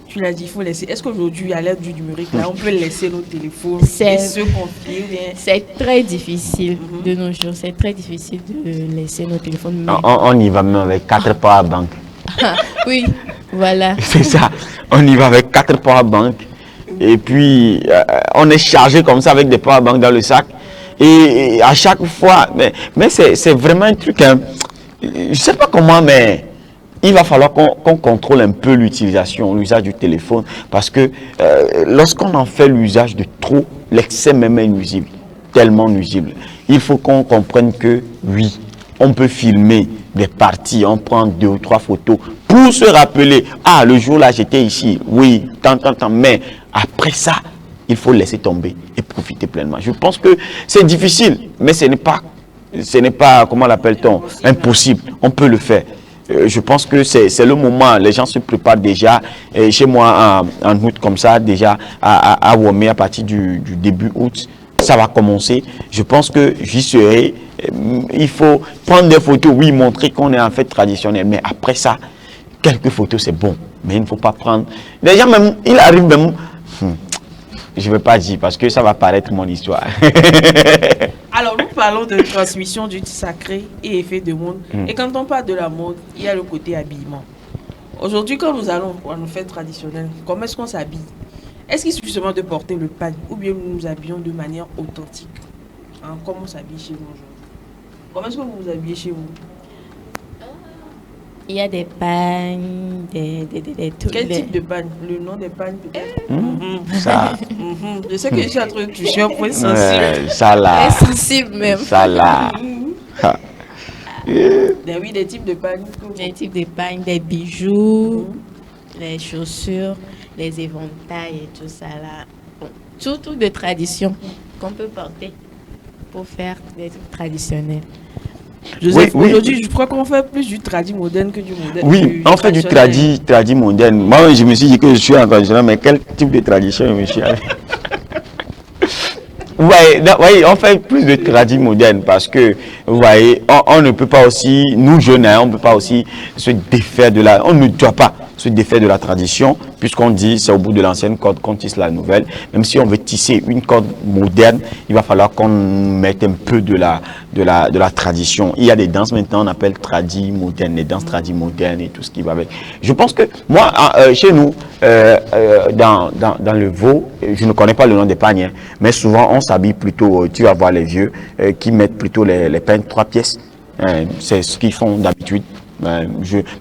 Tu l'as dit, il faut laisser. Est-ce qu'aujourd'hui, à l'ère du numérique, là, on peut laisser nos téléphones et se confier? C'est très difficile de nos jours. C'est très difficile de laisser nos téléphones. Mais... On y va même avec 4 power bank. Oui, voilà. C'est ça. On y va avec 4 power bank. Et puis, on est chargé comme ça avec des power bank dans le sac. Et à chaque fois, mais c'est vraiment un truc, hein, je ne sais pas comment, mais... Il va falloir qu'on contrôle un peu l'usage du téléphone parce que lorsqu'on en fait l'usage de trop, l'excès même est nuisible, tellement nuisible. Il faut qu'on comprenne que oui, on peut filmer des parties, on prend 2 ou 3 photos pour se rappeler, ah le jour là j'étais ici, oui, tant, mais après ça, il faut laisser tomber et profiter pleinement. Je pense que c'est difficile, mais ce n'est pas, comment l'appelle-t-on, impossible, on peut le faire. Je pense que c'est le moment, les gens se préparent déjà. Et chez moi, en août, comme ça, déjà, à Womé, à partir du début août, ça va commencer. Je pense que j'y serai. Il faut prendre des photos, oui, montrer qu'on est en fête traditionnelle. Mais après ça, quelques photos, c'est bon. Mais il ne faut pas prendre... Déjà, même, il arrive même... Je ne vais pas dire parce que ça va paraître mon histoire. Alors, nous parlons de transmission du sacré et effet de mode. Et quand on parle de la mode, il y a le côté habillement. Aujourd'hui, quand nous allons à nos fêtes traditionnelles, comment est-ce qu'on s'habille? Est-ce qu'il suffit seulement de porter le pagne ou bien nous nous habillons de manière authentique? Comment on s'habille chez nous aujourd'hui? Comment est-ce que vous vous habillez chez vous? Il y a des pagnes, des trucs. Quel type de pagne? Le nom des pagnes peut-être? Ça. Je sais que je suis en train de toucher un point sensible. Ça là. Très sensible même. Ça là. Oui, des types de pagnes. Des types de pagnes, des bijoux, les chaussures, les éventails et tout ça là. Bon, tout de tradition qu'on peut porter pour faire des trucs traditionnels. Joseph, aujourd'hui, je crois qu'on fait plus du tradi moderne que du moderne. Oui, on fait du tradi moderne. Moi, je me suis dit que je suis en traditionnel, mais quel type de tradition je me suis allé? Oui, on fait plus de tradi moderne parce que, vous voyez, on ne peut pas aussi, nous jeunes, on ne peut pas aussi se défaire de la... On ne doit pas ce défait de la tradition, puisqu'on dit c'est au bout de l'ancienne corde qu'on tisse la nouvelle. Même si on veut tisser une corde moderne, il va falloir qu'on mette un peu de la tradition. Il y a des danses maintenant, on appelle tradi modernes, les danses tradi modernes et tout ce qui va avec. Je pense que moi, chez nous, dans le veau, je ne connais pas le nom des pagnes, hein, mais souvent on s'habille plutôt, tu vas voir les vieux qui mettent plutôt les pagnes 3 pièces. C'est ce qu'ils font d'habitude.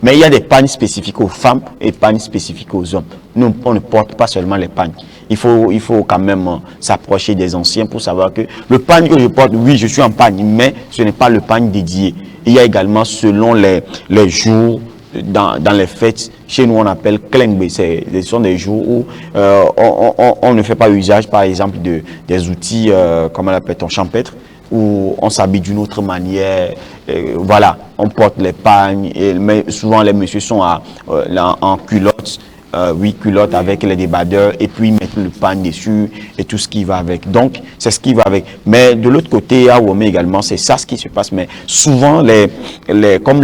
Mais il y a des pagnes spécifiques aux femmes et pagnes spécifiques aux hommes. Nous, on ne porte pas seulement les pagnes. Il faut quand même s'approcher des anciens pour savoir que le pagne que je porte, oui, je suis en pagne, mais ce n'est pas le pagne dédié. Il y a également, selon les jours, dans les fêtes, chez nous on appelle klengbe, ce sont des jours où on ne fait pas usage, par exemple, des outils, comment on appelle-t-on, champêtre, où on s'habille d'une autre manière, voilà, on porte les pagnes, mais souvent les messieurs sont en culottes, oui, culottes avec les débardeurs, et puis ils mettent le pagne dessus et tout ce qui va avec. Donc, c'est ce qui va avec. Mais de l'autre côté, à Womé également, c'est ça ce qui se passe. Mais souvent, comment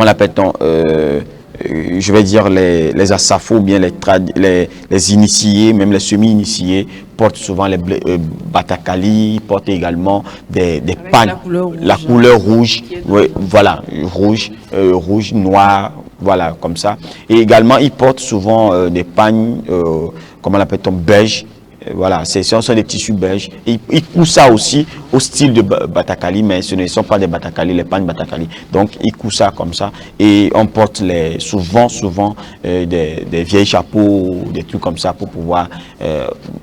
l'appelle-t-on, je vais dire les assafos, ou bien les initiés, même les semi-initiés, portent souvent les batakali, portent également des pagnes. La couleur rouge, oui, voilà, rouge, noir, voilà, comme ça. Et également, ils portent souvent des pagnes, comment l'appelle-t-on, beige. Voilà, ce sont des tissus belges. Ils cousent ça aussi au style de batakali, mais ce ne sont pas des batakali, les pagnes batakali. Donc, ils cousent ça comme ça. Et on porte souvent des vieilles chapeaux, des trucs comme ça pour pouvoir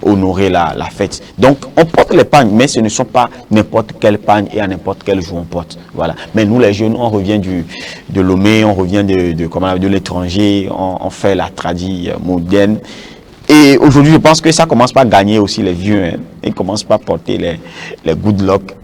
honorer la fête. Donc, on porte les pagnes, mais ce ne sont pas n'importe quelle pagne et à n'importe quel jour on porte. Voilà. Mais nous, les jeunes, on revient de Lomé, on revient de l'étranger, on fait la tradition moderne. Et aujourd'hui, je pense que ça commence pas à gagner aussi les vieux. Hein. Ils commencent pas à porter les good luck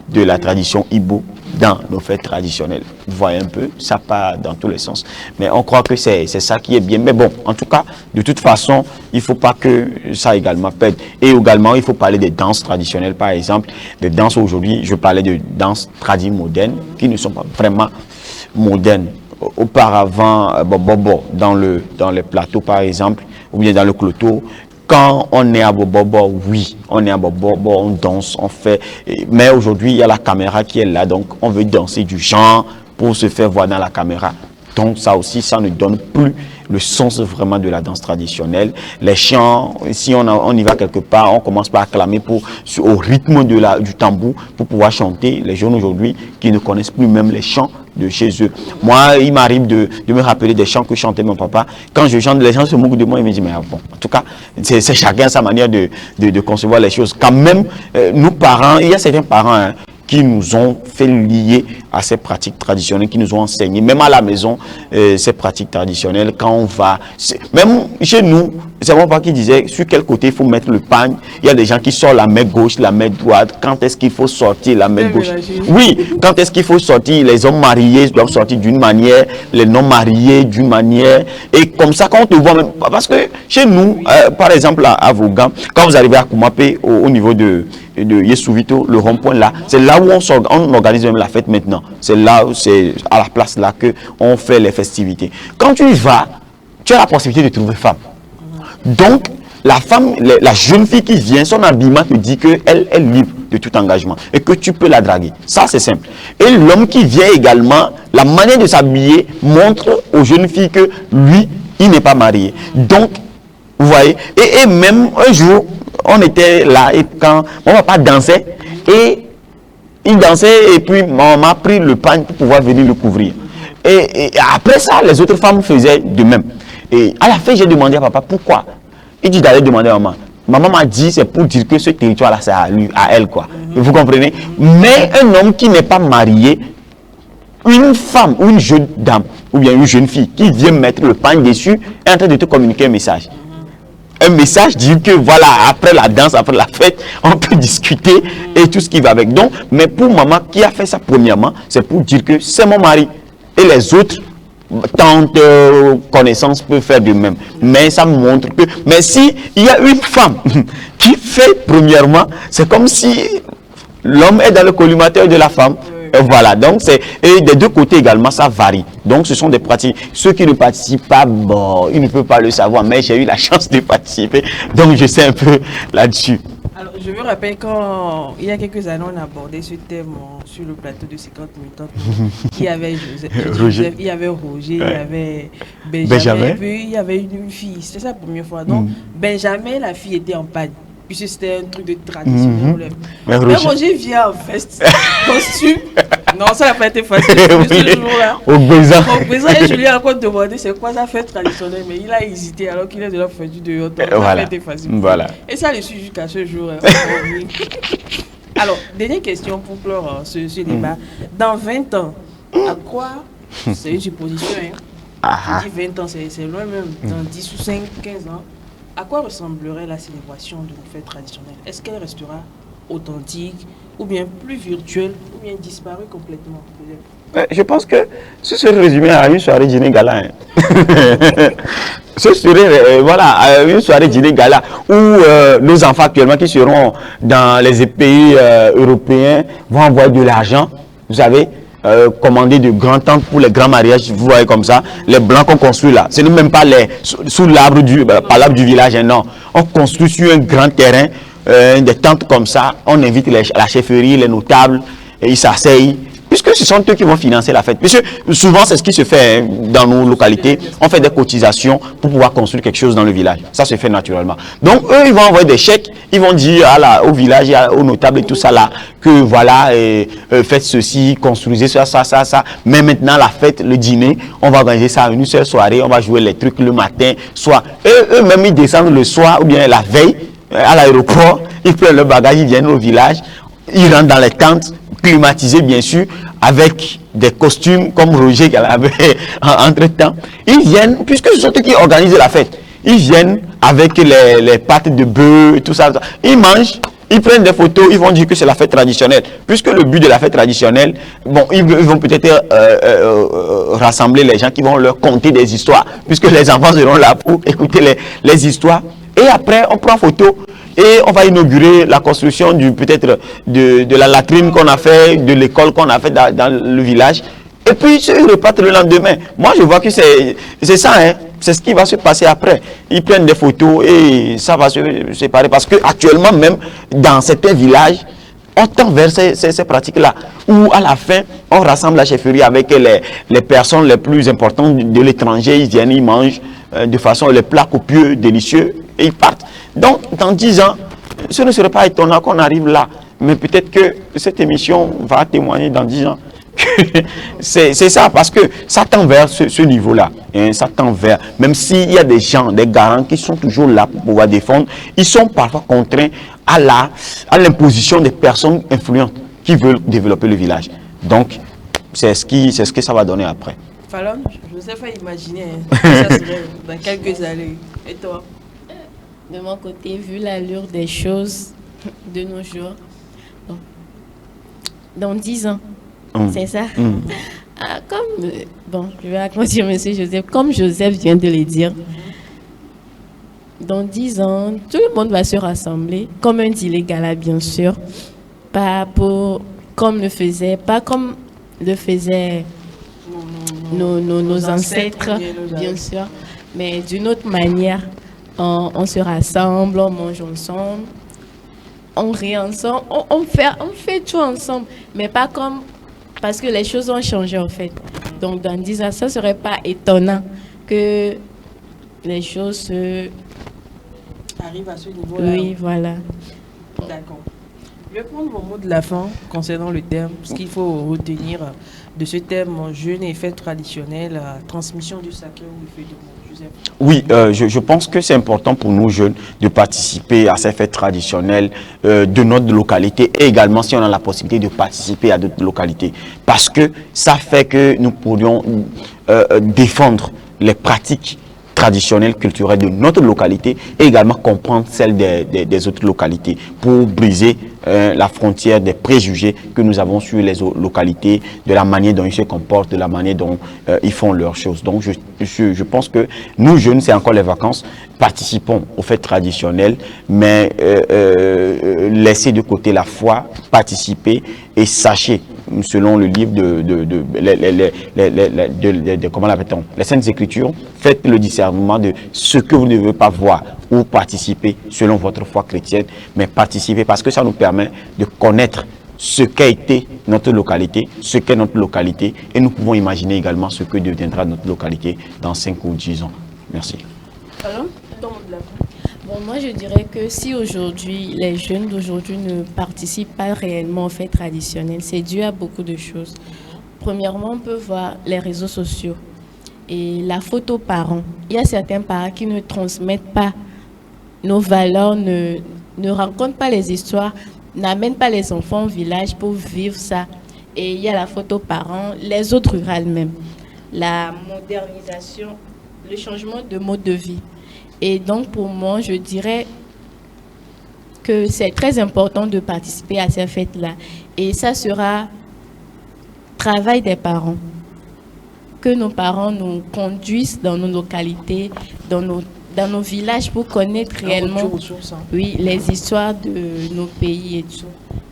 de la tradition Igbo dans nos fêtes traditionnelles. Vous voyez un peu, ça part dans tous les sens. Mais on croit que c'est ça qui est bien. Mais bon, en tout cas, de toute façon, il faut pas que ça également pète. Et également, il faut parler des danses traditionnelles, par exemple. Des danses aujourd'hui, je parlais de danses traditionnelles modernes qui ne sont pas vraiment modernes. Auparavant, dans les plateaux, par exemple, ou bien dans le cloto, quand on est à Bobobo, oui, on est à Bobobo, on danse, on fait. Mais aujourd'hui, il y a la caméra qui est là, donc on veut danser du chant pour se faire voir dans la caméra. Donc ça aussi, ça ne donne plus le sens vraiment de la danse traditionnelle. Les chants, si on y va quelque part, on commence par acclamer au rythme du tambour pour pouvoir chanter. Les jeunes aujourd'hui qui ne connaissent plus même les chants de chez eux. Moi, il m'arrive de me rappeler des chants que chantait mon papa. Quand je chante, les gens se moquent de moi et me disent, mais bon, en tout cas, c'est chacun sa manière de concevoir les choses. Quand même, nous parents, il y a certains parents, hein, qui nous ont fait lier à ces pratiques traditionnelles, qui nous ont enseigné, même à la maison, ces pratiques traditionnelles, quand on va, même chez nous, c'est mon papa qui disait sur quel côté il faut mettre le pagne. Il y a des gens qui sortent la main gauche, la main droite. Quand est-ce qu'il faut sortir la main gauche? Oui, quand est-ce qu'il faut sortir? Les hommes mariés doivent sortir d'une manière, les non mariés d'une manière. Et comme ça, quand on te voit, même, parce que chez nous, par exemple à Vaughan, quand vous arrivez à Koumapé, au niveau de Yessouvito, le rond-point là, c'est là où on organise même la fête maintenant. C'est là, c'est à la place là que on fait les festivités. Quand tu y vas, tu as la possibilité de trouver femme. Donc, la femme, la jeune fille qui vient, son habillement te dit qu'elle est libre de tout engagement et que tu peux la draguer. Ça, c'est simple. Et l'homme qui vient également, la manière de s'habiller montre aux jeunes filles que lui, il n'est pas marié. Donc, vous voyez, et même un jour, on était là et quand mon papa dansait et il dansait et puis on m'a pris le pagne pour pouvoir venir le couvrir. Et après ça, les autres femmes faisaient de même. Et à la fin, j'ai demandé à papa pourquoi. Il dit d'aller demander à maman. Maman m'a dit c'est pour dire que ce territoire-là, c'est à lui, à elle, quoi. Vous comprenez? Mais un homme qui n'est pas marié, une femme ou une jeune dame ou bien une jeune fille qui vient mettre le pagne dessus est en train de te communiquer un message. Un message dit que voilà, après la danse, après la fête, on peut discuter et tout ce qui va avec. Donc, mais pour maman qui a fait ça premièrement, c'est pour dire que c'est mon mari. Et les autres, tantes, connaissances peuvent faire de même. Mais ça montre que, mais si il y a une femme qui fait premièrement, c'est comme si l'homme est dans le collimateur de la femme Voilà, donc et des deux côtés également, ça varie. Donc ce sont des pratiques. Ceux qui ne participent pas, bon, ils ne peuvent pas le savoir, mais j'ai eu la chance de participer, donc je sais un peu là-dessus. Alors, je me rappelle quand, il y a quelques années, on abordait ce thème sur le plateau de 50 minutes. Il y avait Joseph, il y avait Roger, il y avait Benjamin. Et puis il y avait une fille. C'était sa première fois. Donc, Benjamin, la fille était en panne. Puisque c'était un truc de traditionnel. Mais Roger vient en veste, costume. Non, ça n'a pas été facile. Je suis toujours là. Au présent, et je lui ai encore demandé c'est quoi sa fête traditionnelle. Mais il a hésité alors qu'il est de la fête du dehors. Ça n'a pas été facile. Voilà. Et ça le suit jusqu'à ce jour. Alors, dernière question pour clore ce débat. Dans 20 ans, à quoi, c'est une supposition, hein. Je dis 20 ans, c'est loin même. Dans 10 ou 5, 15 ans, à quoi ressemblerait la célébration de nos fêtes traditionnelles? Est-ce qu'elle restera authentique, ou bien plus virtuelle, ou bien disparue complètement? Je pense que ce serait résumé à une soirée dîner gala. Ce serait voilà, une soirée dîner gala où nos enfants actuellement qui seront dans les pays européens vont envoyer de l'argent, vous savez, commander de grands tentes pour les grands mariages, vous voyez comme ça, les blancs qu'on construit là, ce n'est même pas sous l'arbre par l'arbre du village, non, on construit sur un grand terrain, des tentes comme ça, on invite la chefferie, les notables, et ils s'asseyent, puisque ce sont eux qui vont financer la fête. Puisque souvent, c'est ce qui se fait dans nos localités. On fait des cotisations pour pouvoir construire quelque chose dans le village. Ça se fait naturellement. Donc, eux, ils vont envoyer des chèques. Ils vont dire au village, aux notables et tout ça là, que voilà, faites ceci, construisez ça. Mais maintenant, la fête, le dîner, on va organiser ça une seule soirée. On va jouer les trucs le matin, soit. Eux-mêmes, ils descendent le soir ou bien la veille à l'aéroport. Ils prennent leur bagage, ils viennent au village. Ils rentrent dans les tentes, climatisées bien sûr, avec des costumes comme Roger qu'elle avait entre-temps. Ils viennent, puisque ce sont eux qui organisent la fête, ils viennent avec les pâtes de bœuf et tout ça. Ils mangent, ils prennent des photos, ils vont dire que c'est la fête traditionnelle. Puisque le but de la fête traditionnelle, bon, ils vont peut-être rassembler les gens qui vont leur conter des histoires, puisque les enfants seront là pour écouter les histoires. Et après, on prend photo. Et on va inaugurer la construction peut-être de la latrine qu'on a fait, de l'école qu'on a fait dans le village. Et puis, ils repartent le lendemain. Moi, je vois que c'est ça, hein. C'est ce qui va se passer après. Ils prennent des photos et ça va se séparer. Parce qu'actuellement, même dans certains villages, on tend vers ces pratiques-là. Où à la fin, on rassemble la chefferie avec les personnes les plus importantes de l'étranger. Ils viennent, ils mangent de façon les plats copieux, délicieux, et ils partent. Donc, dans 10 ans, ce ne serait pas étonnant qu'on arrive là. Mais peut-être que cette émission va témoigner dans 10 ans. C'est ça, parce que ça tend vers ce niveau-là. Hein, ça tend vers, même s'il y a des gens, des garants qui sont toujours là pour pouvoir défendre, ils sont parfois contraints à l'imposition des personnes influentes qui veulent développer le village. Donc, c'est ce que ça va donner après. Fallon, je ne sais pas imaginer que ça serait dans quelques années. Et toi? De mon côté, vu l'allure des choses de nos jours, bon, dans 10 ans, c'est ça? Bon, je vais raconter monsieur Joseph, comme Joseph vient de le dire, dans 10 ans, tout le monde va se rassembler, comme un dîner gala, bien sûr, pas comme le faisaient nos ancêtres, bien sûr, mais d'une autre manière. On se rassemble, on mange ensemble, on rit ensemble, on fait tout ensemble, mais pas comme, parce que les choses ont changé en fait. Donc dans 10 ans, ça ne serait pas étonnant que les choses arrivent à ce niveau-là. Oui, voilà. D'accord. Je vais prendre mon mot de la fin concernant le thème, ce qu'il faut retenir de ce thème jeûne et fête traditionnelle, transmission du sacré ou du feu de monde. Oui, je pense que c'est important pour nous jeunes de participer à ces fêtes traditionnelles de notre localité et également si on a la possibilité de participer à d'autres localités. Parce que ça fait que nous pourrions défendre les pratiques traditionnelles, culturelles de notre localité et également comprendre celles des autres localités pour briser la frontière des préjugés que nous avons sur les autres localités, de la manière dont ils se comportent, de la manière dont ils font leurs choses. Donc je pense que nous jeunes, c'est encore les vacances, participons aux fêtes traditionnelles, mais laissez de côté la foi, participez et sachez selon le livre comment l'appelle-t-on, les Saintes Écritures. Faites le discernement de ce que vous ne devez pas voir ou participer selon votre foi chrétienne, mais participez parce que ça nous permet de connaître ce qu'a été notre localité, ce qu'est notre localité, et nous pouvons imaginer également ce que deviendra notre localité dans 5 ou 10 ans. Merci. Alors, bon, moi je dirais que si aujourd'hui les jeunes d'aujourd'hui ne participent pas réellement aux fêtes traditionnelles, c'est dû à beaucoup de choses. Premièrement, on peut voir les réseaux sociaux et la faute aux parents. Il y a certains parents qui ne transmettent pas nos valeurs, ne rencontrent pas les histoires, n'amènent pas les enfants au village pour vivre ça. Et il y a la faute aux parents, les autres rurales même. La modernisation, le changement de mode de vie. Et donc, pour moi, je dirais que c'est très important de participer à ces fêtes-là. Et ça sera travail des parents. Que nos parents nous conduisent dans nos localités, dans nos villages pour connaître réellement oui, les histoires de nos pays et tout.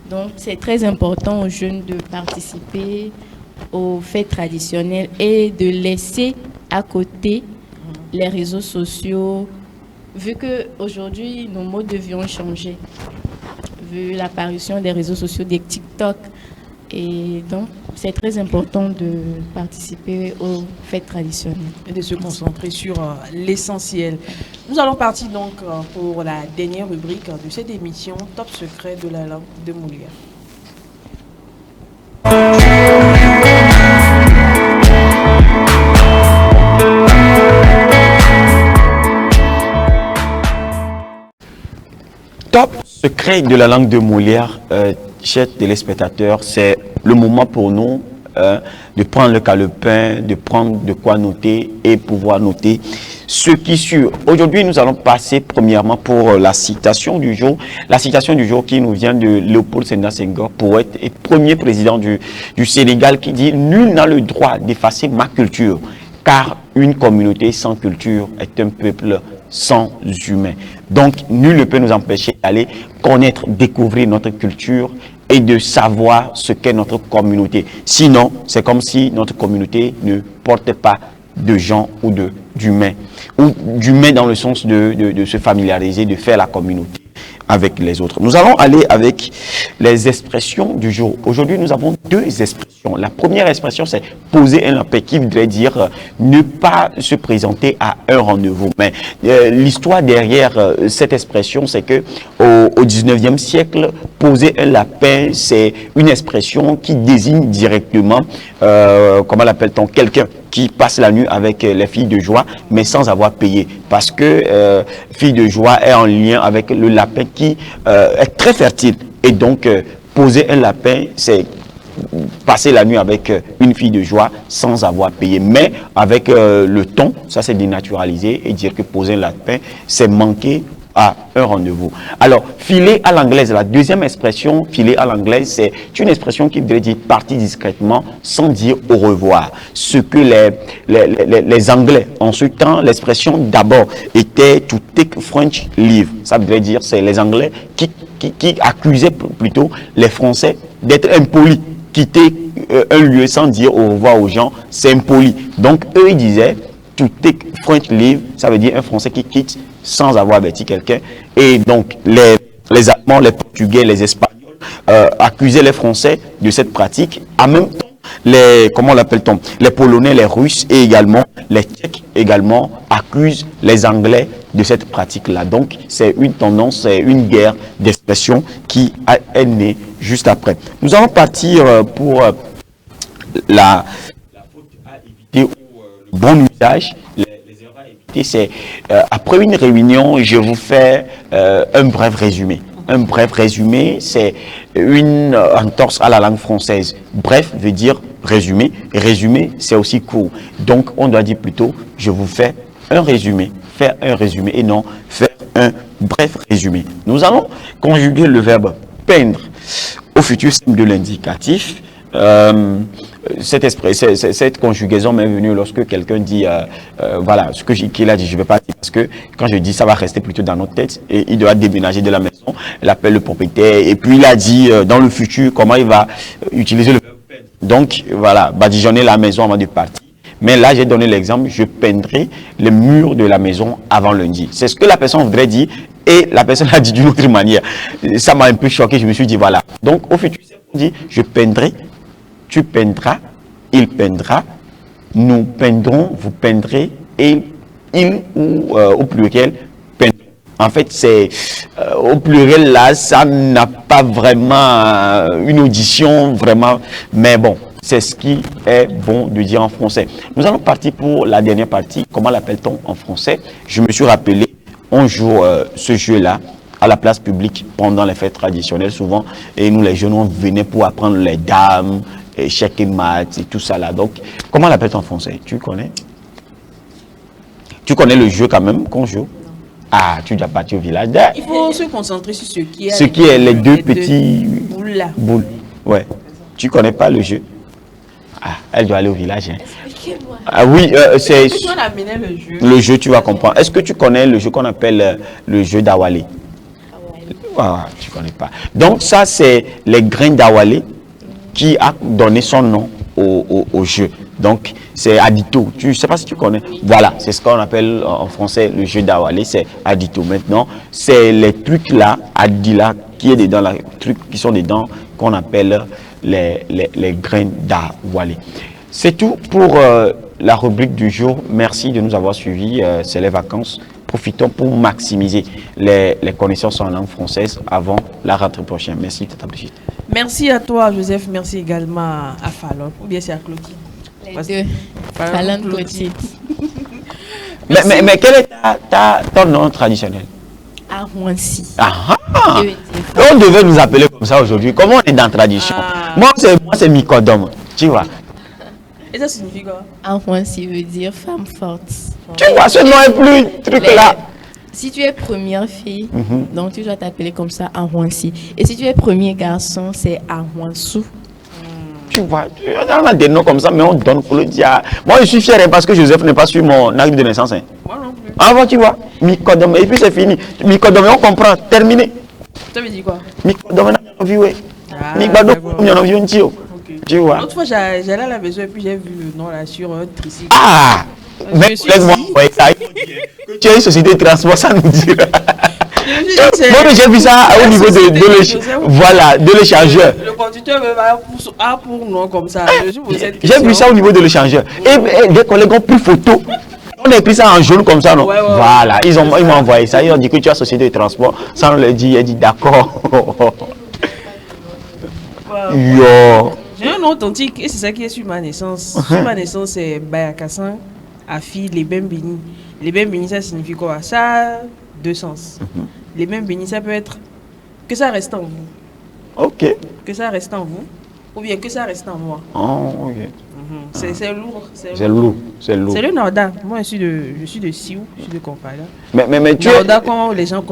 Donc, c'est très important aux jeunes de participer aux fêtes traditionnelles et de laisser à côté les réseaux sociaux, vu qu'aujourd'hui, nos modes de vie ont changé, vu l'apparition des réseaux sociaux, des TikTok. Et donc, c'est très important de participer aux fêtes traditionnelles. Et de se concentrer sur l'essentiel. Nous allons partir donc pour la dernière rubrique de cette émission, Top secret de la langue de Molière. Top secret de la langue de Molière, chers téléspectateurs, c'est le moment pour nous de prendre le calepin, de prendre de quoi noter et pouvoir noter ce qui suit. Aujourd'hui, nous allons passer premièrement pour la citation du jour. La citation du jour qui nous vient de Léopold Sédar Senghor, poète et premier président du Sénégal, qui dit « Nul n'a le droit d'effacer ma culture, car une communauté sans culture est un peuple sans humain. » Donc, nul ne peut nous empêcher d'aller connaître, découvrir notre culture et de savoir ce qu'est notre communauté. Sinon, c'est comme si notre communauté ne portait pas de gens ou d'humains. Ou d'humains dans le sens de se familiariser, de faire la communauté avec les autres. Nous allons aller avec les expressions du jour. Aujourd'hui, nous avons deux expressions. La première expression, c'est poser un lapin, qui voudrait dire ne pas se présenter à un rendez-vous. Mais l'histoire derrière cette expression, c'est que au 19e siècle, poser un lapin, c'est une expression qui désigne directement, comment l'appelle-t-on, quelqu'un qui passe la nuit avec les filles de joie, mais sans avoir payé. Parce que fille de joie est en lien avec le lapin qui est très fertile. Et donc, poser un lapin, c'est passer la nuit avec une fille de joie sans avoir payé. Mais avec le ton, ça c'est dénaturalisé et dire que poser un lapin, c'est manquer à un rendez-vous. Alors, filer à l'anglaise, la deuxième expression, filer à l'anglaise, c'est une expression qui veut dire partir discrètement sans dire au revoir. Ce que les Anglais, en ce temps, l'expression d'abord était to take French leave. Ça veut dire, c'est les Anglais qui accusaient plutôt les Français d'être impolis. Quitter un lieu sans dire au revoir aux gens, c'est impoli. Donc, eux, ils disaient to take French leave, ça veut dire un Français qui quitte sans avoir averti quelqu'un. Et donc, les Allemands, les Portugais, les Espagnols accusaient les Français de cette pratique. En même temps, comment l'appelle-t-on, les Polonais, les Russes et également les Tchèques également accusent les Anglais de cette pratique-là. Donc, c'est une tendance, c'est une guerre d'expression qui est née juste après. Nous allons partir pour la faute à éviter ou le bon usage. C'est après une réunion, je vous fais un bref résumé. Un bref résumé, c'est une entorse à la langue française. Bref veut dire résumé. Résumé, c'est aussi court. Donc, on doit dire plutôt, je vous fais un résumé. Faire un résumé et non faire un bref résumé. Nous allons conjuguer le verbe peindre au futur simple de l'indicatif. Cette conjugaison m'est venue lorsque quelqu'un dit voilà ce qu'il a dit, je ne vais pas dire parce que quand je dis ça va rester plutôt dans notre tête et il doit déménager de la maison, il appelle le propriétaire et puis il a dit dans le futur comment il va utiliser le verbe Donc, voilà, badigeonner la maison avant de partir. Mais là, j'ai donné l'exemple, je peindrai les murs de la maison avant lundi. C'est ce que la personne voudrait dire et la personne a dit d'une autre manière. Ça m'a un peu choqué, je me suis dit, voilà. Donc, au futur, on dit, je peindrai, tu peindras, il peindra, nous peindrons, vous peindrez, et il ou au pluriel, peindront. En fait, c'est au pluriel là, ça n'a pas vraiment une audition, vraiment, mais bon. C'est ce qui est bon de dire en français. Nous allons partir pour la dernière partie. Comment l'appelle-t-on en français? Je me suis rappelé, on joue ce jeu-là à la place publique pendant les fêtes traditionnelles souvent. Et nous, les jeunes, on venait pour apprendre les dames, échecs et maths et tout ça là. Donc, comment l'appelle-t-on en français? Tu connais? Tu connais le jeu quand même qu'on joue? Ah, tu dois partir au village. Il faut se concentrer sur ce qui est... Ce qui est les deux petits boules là. Boules. Ouais. Tu connais pas le jeu? Ah, elle doit aller au village. Hein. Expliquez-moi. Ah oui, c'est Tu dois amener le jeu. le jeu, tu vas comprendre. Est-ce que tu connais le jeu qu'on appelle le jeu d'Awalé? Ah, tu connais pas. Donc ça, c'est les grains d'Awalé qui a donné son nom au jeu. Donc c'est Adito. Tu sais pas si tu connais. Voilà, c'est ce qu'on appelle en français le jeu d'Awalé, c'est Adito. Maintenant, c'est les trucs là, Adila, qui est dedans, les trucs qui sont dedans, qu'on appelle les grains d'Awalé. C'est tout pour la rubrique du jour. Merci de nous avoir suivis. C'est les vacances. Profitons pour maximiser les connaissances en langue française avant la rentrée prochaine. Merci, Tata Brigitte. Merci à toi, Joseph. Merci également à Fallon. Ou bien c'est à Clotilde. Les deux. Fallon Clotilde. Mais quel est ton nom traditionnel? Arwansi. Ah, on devait nous appeler comme ça aujourd'hui. Comment on est dans la tradition? Moi, c'est Mikodom. Tu vois? Et ça signifie quoi? Arwansi veut dire femme forte. Tu vois, ce nom est plus truc là. Si tu es première fille, donc tu dois t'appeler comme ça Arwansi. Et si tu es premier garçon, c'est Arwansou. Tu vois, on a des noms comme ça, mais on donne pour le dire. Moi, je suis fier parce que Joseph n'est pas sur mon acte de naissance. Hein. Moi non plus. Ah, bon, tu vois, Mikodom, et puis c'est fini. Mikodom, on comprend, terminé. Ça veut dire quoi? Mikodom, on a vu, oui. D'accord. On a vu un tio. Tu vois. L'autre fois, j'allais à la maison et puis j'ai vu le nom là sur un tricycle. Ah! Mais laisse-moi, ouais, ça, tu as une société de transport, ça nous dit. Moi, j'ai vu ça au niveau de l'échangeur. Le conducteur a pour nom comme ça. J'ai vu ça au niveau de l'échangeur. Et des collègues ont pris photo. On a écrit ça en jaune comme ça, non? Ouais. Voilà, ils m'ont envoyé ça. Ils ont dit que tu as société de transport. Ça, on leur dit, il a dit d'accord. Yo. J'ai un nom authentique et c'est ça qui est sur ma naissance. Sur ma naissance, c'est Bayakassan, Afi, les Bem Béni. Les Bem Béni, ça signifie quoi? Ça a deux sens. Les Bem Béni, ça peut être que ça reste en vous. Ok. Que ça reste en vous. Ou bien que ça reste en moi. Oh, ok. C'est lourd. C'est lourd. C'est lourd. C'est le Norda. Moi, je suis de Sioux, je suis de Kompala. Mais tu Norda, comment les gens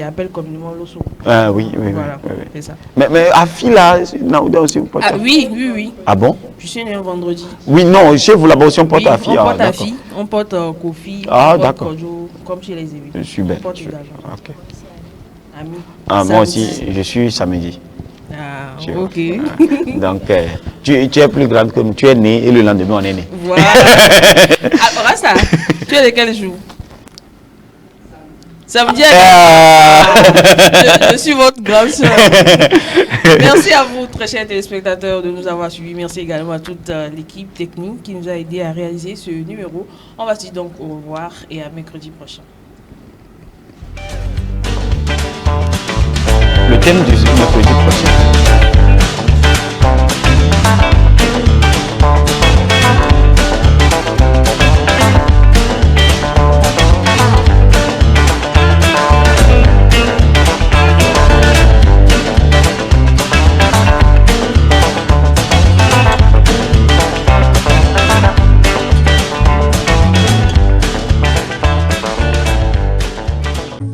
appellent communément l'osso. Ah oui. Voilà, oui. c'est ça. Mais Afi là, Naouda aussi, vous portez. Ah oui. Ah bon? Je suis né un vendredi. Oui, non, chez vous là-bas aussi on porte Afi. On porte Afi, on porte Kofi, ah, on porte d'accord. Kojo, comme chez les évites. Je suis bête. On porte également. Ok. Ami. Ah, moi Samedi. aussi, je suis samedi. Ah, Tu vois. ok. Donc, tu es plus grande que nous. Tu es né et le lendemain, on est né. Voilà. Alors, Rasta, tu es de quel jour? Samedi. Je suis votre grande soeur. Merci à vous, très chers téléspectateurs, de nous avoir suivis. Merci également à toute l'équipe technique qui nous a aidé à réaliser ce numéro. On va se dire donc au revoir et à mercredi prochain. Le thème du mercredi prochain.